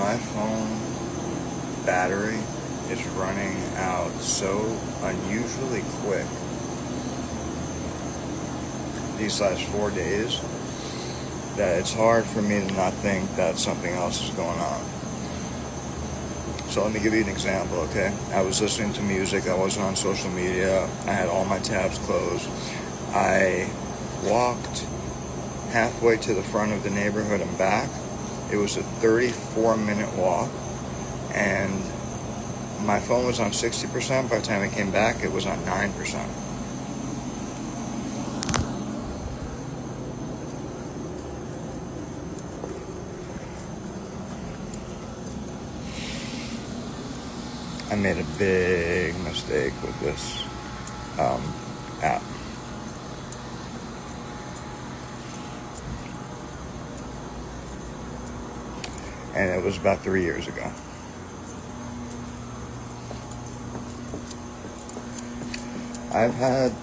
My phone battery is running out so unusually quick these last 4 days that it's hard for me to not think that something else is going on. So let me give you an example, okay? I was listening to music, I wasn't on social media, I had all my tabs closed. I walked halfway to the front of the neighborhood and back. It was a 34-minute walk, and my phone was on 60%. By the time I came back, it was on 9%. I made a big mistake with this app. And it was about 3 years ago. I've had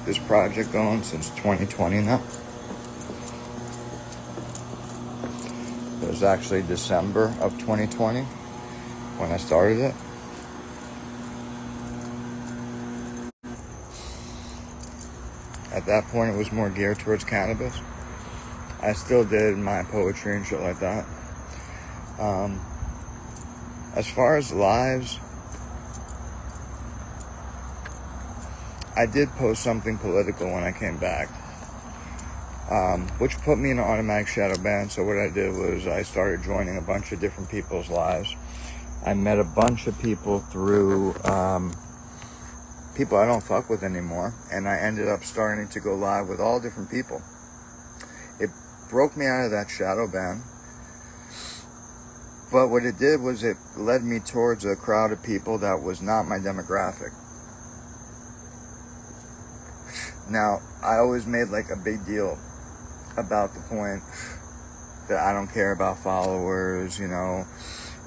this project going since 2020 now. It was actually December of 2020 when I started it. At that point, it was more geared towards cannabis. I still did my poetry and shit like that. As far as lives, I did post something political when I came back, which put me in an automatic shadow ban. So what I did was I started joining a bunch of different people's lives. I met a bunch of people through people I don't fuck with anymore, and I ended up starting to go live with all different people. It broke me out of that shadow ban. But what it did was it led me towards a crowd of people that was not my demographic. Now, I always made like a big deal about the point that I don't care about followers, you know.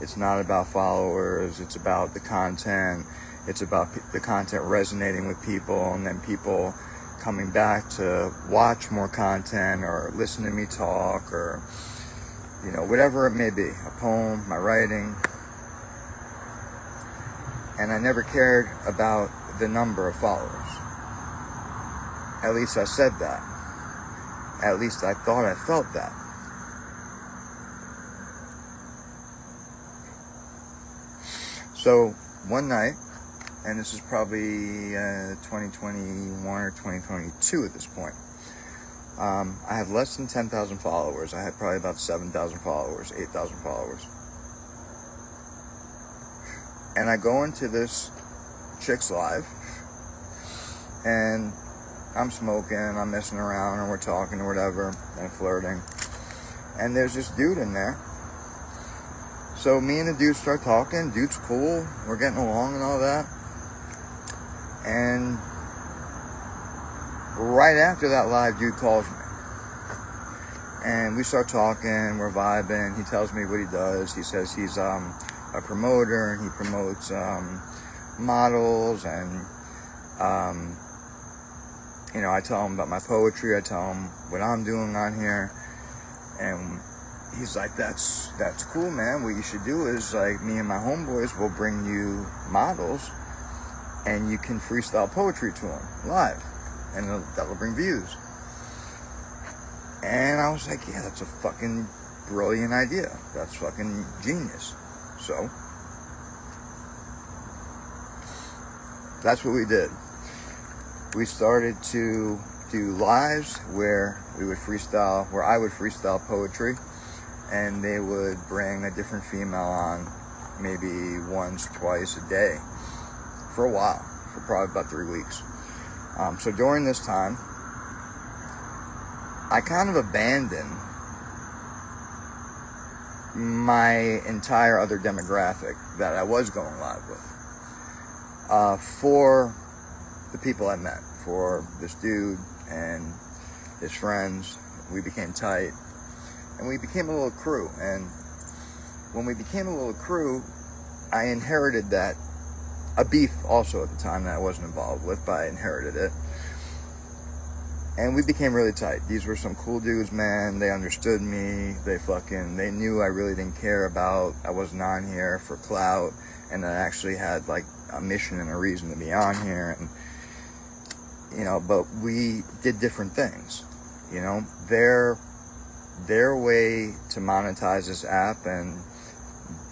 It's not about followers, it's about the content. It's about the content resonating with people, and then people coming back to watch more content or listen to me talk, or you know, whatever it may be, a poem, my writing. And I never cared about the number of followers. At least I said that. At least I thought I felt that. So one night, and this is probably 2021 or 2022 at this point, I had less than 10,000 followers. I had probably about 7,000 followers, 8,000 followers. And I go into this chick's live, and I'm smoking, I'm messing around, and we're talking or whatever, and flirting. And there's this dude in there. So me and the dude start talking. Dude's cool. We're getting along and all that. And right after that live, dude calls me. And we start talking, we're vibing. He tells me what he does. He says he's a promoter, and he promotes models. And, you know, I tell him about my poetry. I tell him what I'm doing on here. And he's like, that's cool, man. What you should do is, like, me and my homeboys will bring you models, and you can freestyle poetry to them live, and that'll bring views. And I was like, yeah, that's a fucking brilliant idea. That's fucking genius. So that's what we did. We started to do lives where I would freestyle poetry, and they would bring a different female on maybe once, twice a day for a while, for probably about 3 weeks. So during this time, I kind of abandoned my entire other demographic that I was going live with, for the people I met, for this dude and his friends. We became tight, and we became a little crew. And when we became a little crew, I inherited a beef also at the time that I wasn't involved with, but I inherited it. And we became really tight. These were some cool dudes, man. They understood me. They knew I really didn't care about, I wasn't on here for clout, and I actually had like a mission and a reason to be on here. And, you know, but we did different things. You know, their way to monetize this app and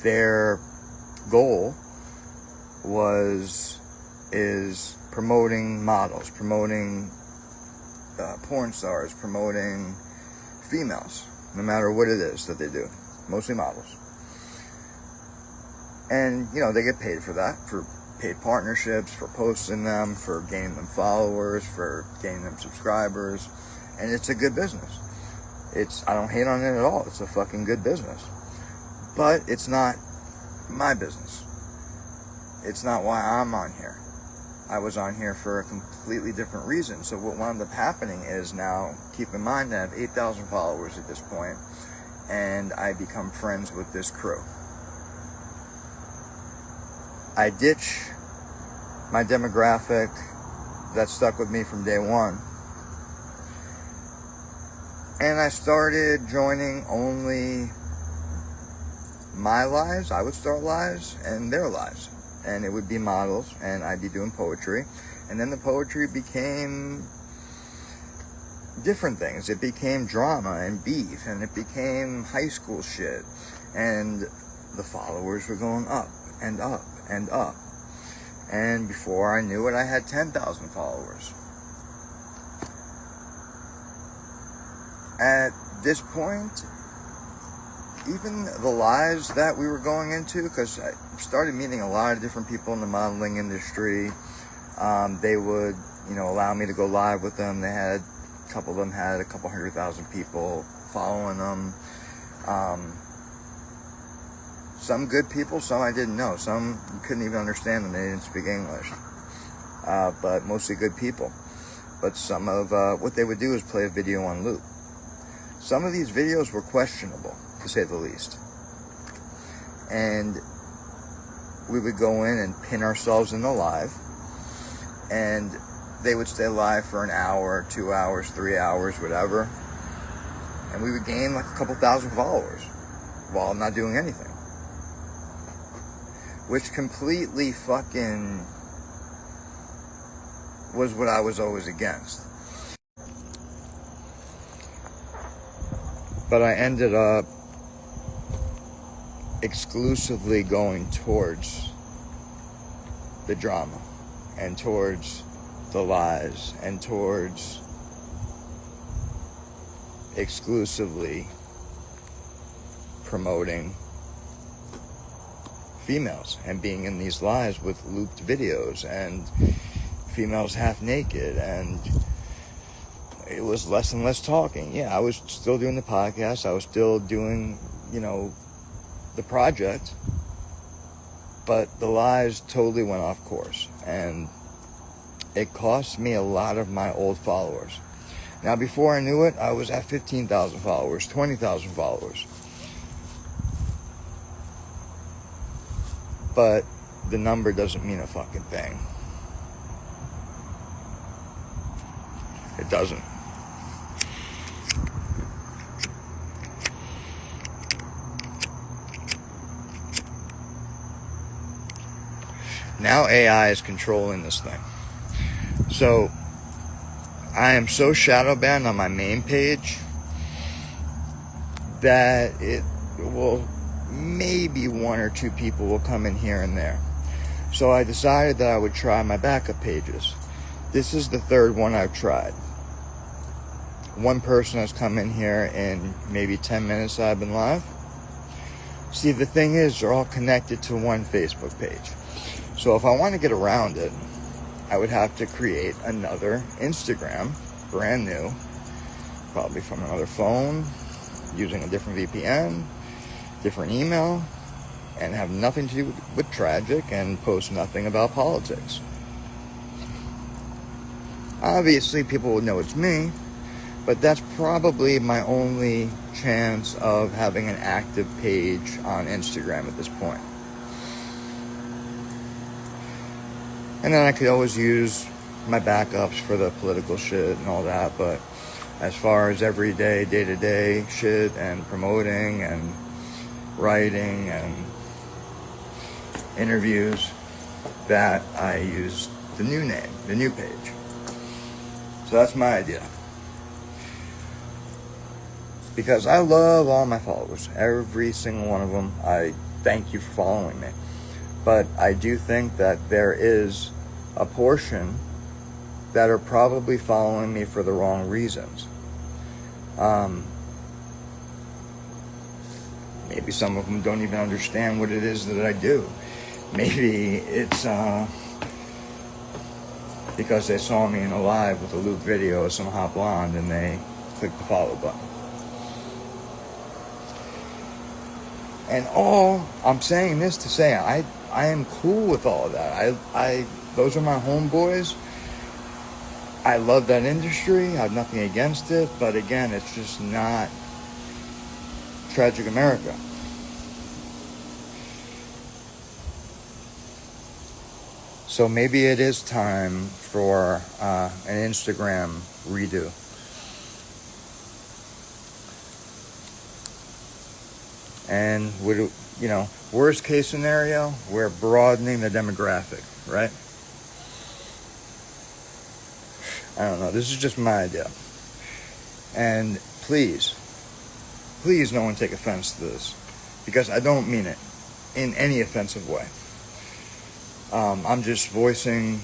their goal is promoting models, promoting porn stars, promoting females, no matter what it is that they do, mostly models. And, you know, they get paid for that, for paid partnerships, for posting them, for gaining them followers, for gaining them subscribers, and it's a good business. I don't hate on it at all. It's a fucking good business. But it's not my business. It's not why I'm on here. I was on here for a completely different reason. So what wound up happening is, now, keep in mind that I have 8,000 followers at this point, and I become friends with this crew. I ditch my demographic that stuck with me from day one, and I started joining only my lives. I would start lives and their lives, and it would be models, and I'd be doing poetry. And then the poetry became different things. It became drama and beef, and it became high school shit, and the followers were going up and up and up. And before I knew it, I had 10,000 followers. At this point, even the lives that we were going into, because I started meeting a lot of different people in the modeling industry, they would, you know, allow me to go live with them. A couple of them had a couple 100,000 people following them. Some good people, some I didn't know. Some you couldn't even understand them, they didn't speak English. But mostly good people. But some of what they would do is play a video on loop. Some of these videos were questionable, to say the least. And we would go in and pin ourselves in the live, and they would stay live for an hour, 2 hours, 3 hours, whatever. And we would gain like a couple thousand followers while not doing anything. Which completely fucking was what I was always against. But I ended up exclusively going towards the drama, and towards the lies, and towards exclusively promoting females and being in these lives with looped videos and females half naked, and it was less and less talking. Yeah, I was still doing the podcast, I was still doing, you know, the project, but the lies totally went off course, and it cost me a lot of my old followers. Now, before I knew it, I was at 15,000 followers, 20,000 followers. But the number doesn't mean a fucking thing. It doesn't. Now AI is controlling this thing. So I am so shadowbanned on my main page that it will, maybe 1 or 2 people will come in here and there. So I decided that I would try my backup pages. This is the 3rd one I've tried. One person has come in here in maybe 10 minutes that I've been live. See, the thing is, they're all connected to one Facebook page. So if I want to get around it, I would have to create another Instagram, brand new, probably from another phone, using a different VPN, different email, and have nothing to do with Tragic, and post nothing about politics. Obviously, people would know it's me, but that's probably my only chance of having an active page on Instagram at this point. And then I could always use my backups for the political shit and all that, but as far as everyday, day-to-day shit and promoting and writing and interviews, that I use the new name, the new page. So that's my idea. Because I love all my followers, every single one of them. I thank you for following me. But I do think that there is a portion that are probably following me for the wrong reasons. Maybe some of them don't even understand what it is that I do. Maybe it's because they saw me in a live with a Luke video of some hot blonde and they clicked the follow button. And all I'm saying this to say, I am cool with all of that. Those are my homeboys. I love that industry. I have nothing against it. But again, it's just not TragicAmerica. So maybe it is time for an Instagram redo. And worst case scenario, we're broadening the demographic, right? I don't know. This is just my idea. And please no one take offense to this, because I don't mean it in any offensive way. I'm just voicing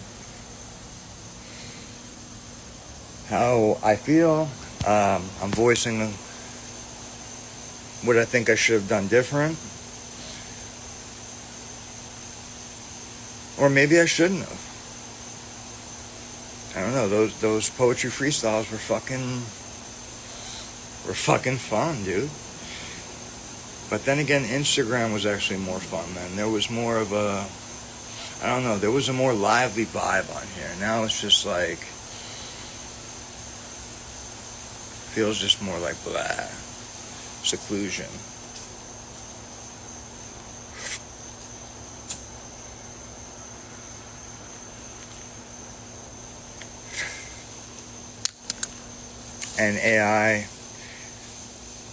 how I feel. I'm voicing what I think I should have done different. Or maybe I shouldn't have. I don't know, those poetry freestyles were fucking fun, dude. But then again, Instagram was actually more fun then. There was more of a, I don't know, there was a more lively vibe on here. Now it's just like, feels just more like blah. Seclusion. And AI,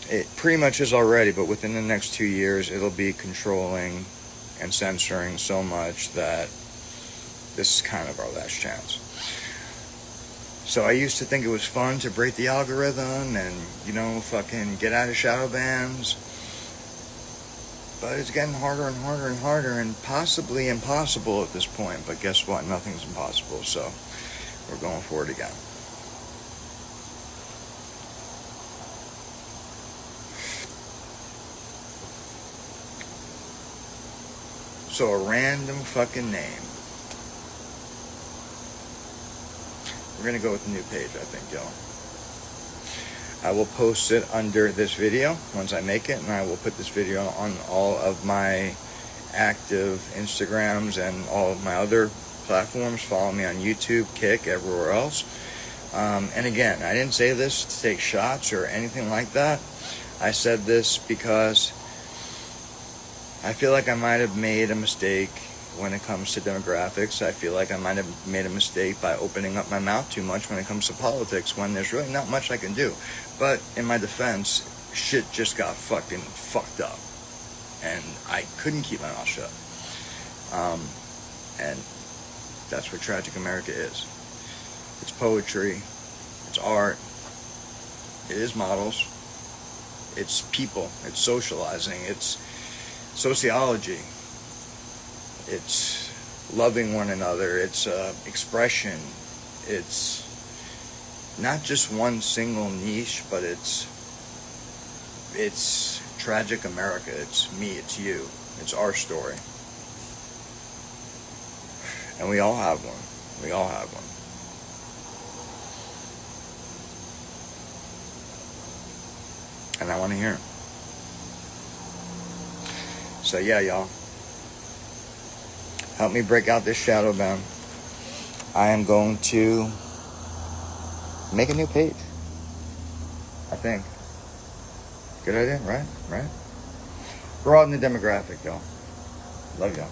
it pretty much is already, but within the next 2 years, it'll be controlling and censoring so much that this is kind of our last chance. So I used to think it was fun to break the algorithm and, fucking get out of shadowbans. But it's getting harder and harder and harder and possibly impossible at this point. But guess what? Nothing's impossible. So we're going for it again. So a random fucking name. We're going to go with the new page, I think, y'all. I will post it under this video once I make it, and I will put this video on all of my active Instagrams and all of my other platforms. Follow me on YouTube, Kick, everywhere else. And again, I didn't say this to take shots or anything like that. I said this because I feel like I might have made a mistake when it comes to demographics. I feel like I might have made a mistake by opening up my mouth too much when it comes to politics, when there's really not much I can do. But in my defense, shit just got fucking fucked up. And I couldn't keep my mouth shut. And that's what TragicAmerica is. It's poetry. It's art. It is models. It's people. It's socializing. It's sociology. It's loving one another. It's expression. It's not just one single niche, but it's TragicAmerica. It's me. It's you. It's our story. And we all have one. We all have one. And I want to hear it. So yeah, y'all. Help me break out this Shadowban. I am going to make a new page. I think. Good idea, right? Right? Broaden the demographic, y'all. Love y'all.